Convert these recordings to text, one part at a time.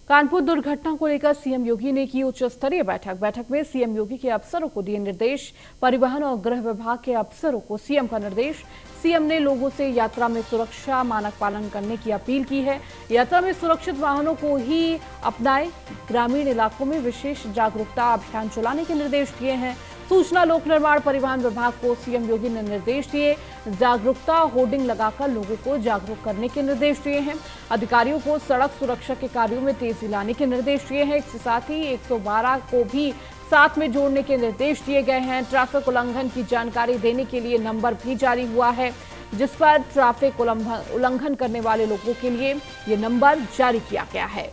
कानपुर दुर्घटना को लेकर सीएम योगी ने की उच्च स्तरीय बैठक में सीएम योगी के अफसरों को दिए निर्देश। परिवहन और गृह विभाग के अफसरों को सीएम का निर्देश। सीएम ने लोगों से यात्रा में सुरक्षा मानक पालन करने की अपील की है। यात्रा में सुरक्षित वाहनों को ही अपनाएं। ग्रामीण इलाकों में विशेष जागरूकता अभियान चलाने के निर्देश दिए हैं। सूचना लोक निर्माण परिवहन विभाग को सीएम योगी ने निर्देश दिए। जागरूकता होर्डिंग लगाकर लोगों को जागरूक करने के निर्देश दिए हैं। अधिकारियों को सड़क सुरक्षा के कार्यों में तेजी लाने के निर्देश दिए हैं। इसके साथ ही 112 को भी साथ में जोड़ने के निर्देश दिए गए हैं। ट्रैफिक उल्लंघन की जानकारी देने के लिए नंबर भी जारी हुआ है, जिस पर ट्रैफिक उल्लंघन करने वाले लोगों के लिए ये नंबर जारी किया गया है।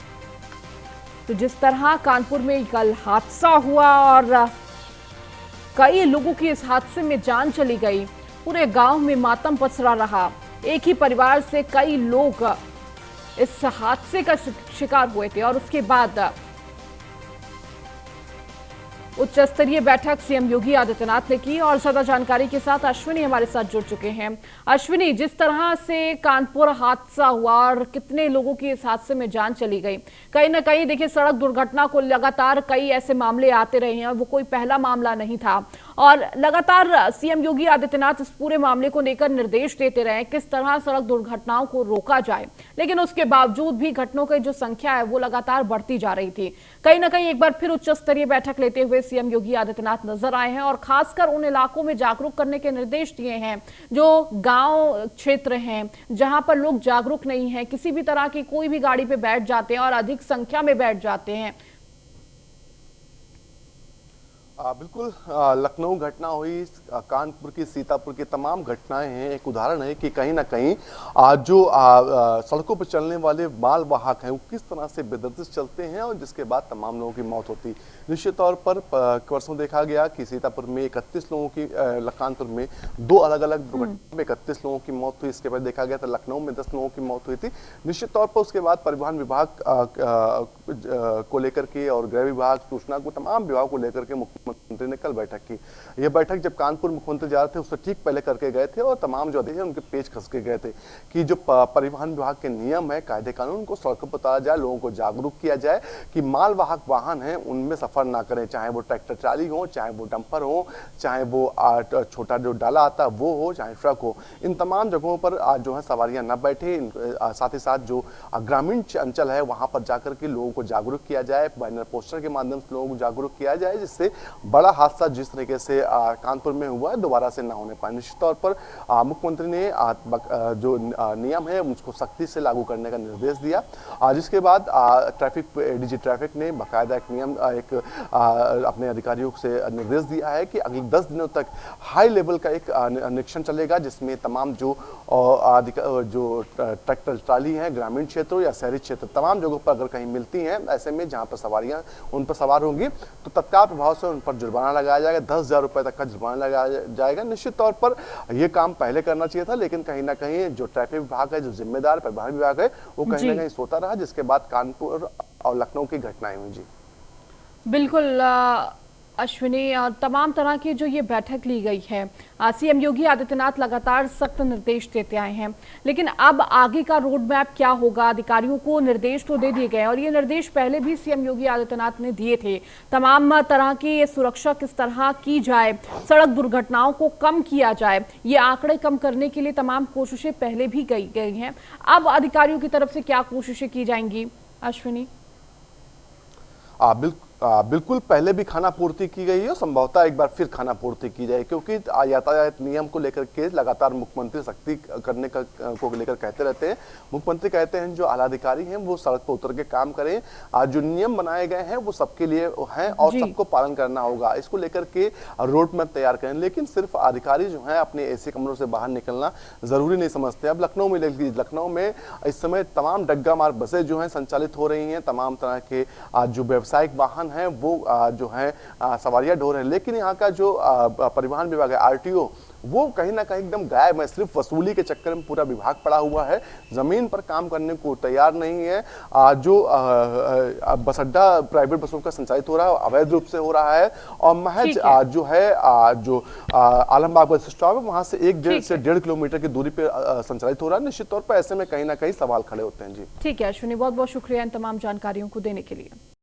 तो जिस तरह कानपुर में कल हादसा हुआ और कई लोगों की इस हादसे में जान चली गई, पूरे गांव में मातम पसरा रहा। एक ही परिवार से कई लोग इस हादसे का शिकार हुए थे और उसके बाद उच्च स्तरीय बैठक सीएम योगी आदित्यनाथ ने की। और ज्यादा जानकारी के साथ अश्विनी हमारे साथ जुड़ चुके हैं। अश्विनी, जिस तरह से कानपुर हादसा हुआ और कितने लोगों की इस हादसे में जान चली गई, कहीं ना कहीं देखिए सड़क दुर्घटना को लगातार कई ऐसे मामले आते रहे हैं और वो कोई पहला मामला नहीं था और लगातार सीएम योगी आदित्यनाथ इस पूरे मामले को लेकर निर्देश देते रहे किस तरह सड़क दुर्घटनाओं को रोका जाए, लेकिन उसके बावजूद भी घटनाओं की जो संख्या है वो लगातार बढ़ती जा रही थी। कहीं ना कहीं एक बार फिर उच्च स्तरीय बैठक लेते हुए सीएम योगी आदित्यनाथ नजर आए हैं और खासकर उन इलाकों में जागरूक करने के निर्देश दिए हैं जो गांव क्षेत्र हैं, जहां पर लोग जागरूक नहीं हैं, किसी भी तरह की कोई भी गाड़ी पे बैठ जाते हैं और अधिक संख्या में बैठ जाते हैं। बिल्कुल, लखनऊ घटना हुई, कानपुर की, सीतापुर की तमाम घटनाएं हैं, एक उदाहरण है कि कहीं ना कहीं जो सड़कों पर चलने वाले माल वाहक हैं वो किस तरह से बेदर्दी से चलते हैं और जिसके बाद तमाम लोगों की मौत होती। निश्चित तौर पर परसों देखा गया कि सीतापुर में 31 लोगों की, कानपुर में 2 अलग अलग दुर्घटना में 31 लोगों की मौत हुई। इसके बाद देखा गया था लखनऊ में 10 लोगों की मौत हुई थी। निश्चित तौर पर उसके बाद परिवहन विभाग को लेकर के और गृह विभाग, सूचना को, तमाम विभाग को लेकर के मुख्यमंत्री ने कल बैठक की। यह बैठक जब कानपुर मुख्यमंत्री जा रहे थे उससे ठीक पहले करके गए थे और तमाम जो आदेश हैं उनके पेज खस के गए थे कि जो परिवहन विभाग के नियम है, कायदे कानून को सड़कों पर उतारा जाए, लोगों को जागरूक किया जाए कि माल वाहक वाहन है उनमें सफर ना करें, चाहे वो ट्रैक्टर ट्राली हो, चाहे वो डंपर हो, चाहे वो छोटा जो डाला आता है वो हो, चाहे ट्रक हो। इन तमाम जगहों पर जो है सवारियां न बैठे। साथ ही साथ जो ग्रामीण अंचल है वहां पर जाकर के लोगों को जागरूक किया जाए, बैनर पोस्टर के माध्यम से लोगों को जागरूक किया जाए, जिससे बड़ा हादसा जिस तरीके से कानपुर में हुआ है दोबारा से ना होने पाए। निश्चित तौर पर मुख्यमंत्री ने जो नियम है उसको सख्ती से लागू करने का निर्देश दिया, जिसके बाद ट्रैफिक एडीजी ट्रैफिक ने बाकायदा एक नियम अपने अधिकारियों से निर्देश दिया है कि अगले 10 दिनों तक हाई लेवल का एक निरीक्षण चलेगा, जिसमें तमाम जो ट्रैक्टर ट्राली है ग्रामीण क्षेत्रों या शहरी क्षेत्र तमाम जगहों पर अगर कहीं मिलती हैं, ऐसे में जहां पर सवारियां उन पर सवार होंगी तो तत्काल प्रभाव से उन पर जुर्माना लगाया जाएगा। 10,000 रुपए तक का जुर्माना लगाया जाएगा। निश्चित तौर पर यह काम पहले करना चाहिए था, लेकिन कहीं ना कहीं जो ट्रैफिक विभाग है, जो जिम्मेदार परिवहन विभाग है, वो कहीं ना कहीं सोता रहा, जिसके बाद कानपुर और लखनऊ की घटनाएं हुई। जी बिल्कुल अश्विनी, तमाम तरह की जो ये बैठक ली गई है, सीएम योगी आदित्यनाथ लगातार सख्त निर्देश देते आए हैं, लेकिन अब आगे का रोड मैप क्या होगा? अधिकारियों को निर्देश तो दे दिए गए और ये निर्देश पहले भी सीएम योगी आदित्यनाथ ने दिए थे। तमाम तरह की सुरक्षा किस तरह की जाए, सड़क दुर्घटनाओं को कम किया जाए, ये आंकड़े कम करने के लिए तमाम कोशिशें पहले भी की गई हैं। अब अधिकारियों की तरफ से क्या कोशिशें की जाएंगी अश्विनी? बिल्कुल, पहले भी खाना पूर्ति की गई है और संभवतः एक बार फिर खाना पूर्ति की जाए, क्योंकि यातायात नियम को लेकर के लगातार मुख्यमंत्री सख्ती करने को लेकर कहते रहते हैं। मुख्यमंत्री कहते हैं जो आलाधिकारी हैं वो सड़क पर उतर के काम करें, जो नियम बनाए गए हैं वो सबके लिए हैं और सबको पालन करना होगा, इसको लेकर के रोड मैप तैयार करें। लेकिन सिर्फ अधिकारी जो है अपने ऐसे कमरों से बाहर निकलना जरूरी नहीं समझते। अब लखनऊ में इस समय तमाम डग्गा मार्ग बसें जो है संचालित हो रही हैं, तमाम तरह के जो व्यावसायिक वाहन हैं वो जो है सवारियां ढो रहे हैं, लेकिन यहाँ का जो परिवहन विभाग है, आरटीओ, वो कहीं ना कहीं एकदम गायब है। सिर्फ वसूली के चक्कर में पूरा विभाग पड़ा हुआ है, जमीन पर काम करने को तैयार नहीं है। जो बस अड्डा प्राइवेट बसों का संचालित हो रहा है अवैध रूप से हो रहा है, और महज ठीक है। जो है जो आलमबाग बस स्टॉप है वहां से 1 से 1.5 किलोमीटर की दूरी पे संचालित हो रहा है। निश्चित तौर पर ऐसे में कहीं ना कहीं सवाल खड़े होते हैं। जी ठीक है अश्विनी, बहुत बहुत शुक्रिया इन तमाम जानकारियों को देने के लिए।